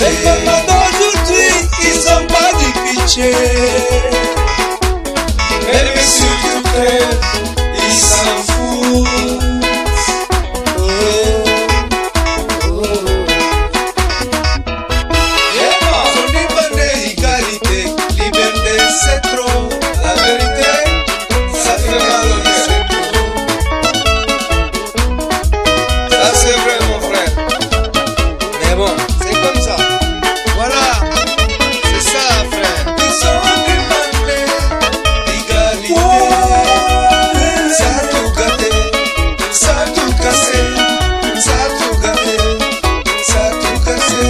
Les mamans d'aujourd'hui, ils ont pas du pitié. Mais les surtout que ils s'en foutent. C'est trop, la vérité, ça fait mal au cœur. Ça c'est vrai mon frère. Mais bon, c'est comme ça. Voilà, c'est ça frère. Ils ont demandé l'égalité. Ça a tout gâté, ça a tout cassé, ça a tout gâté, ça a tout cassé.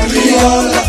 Criolla,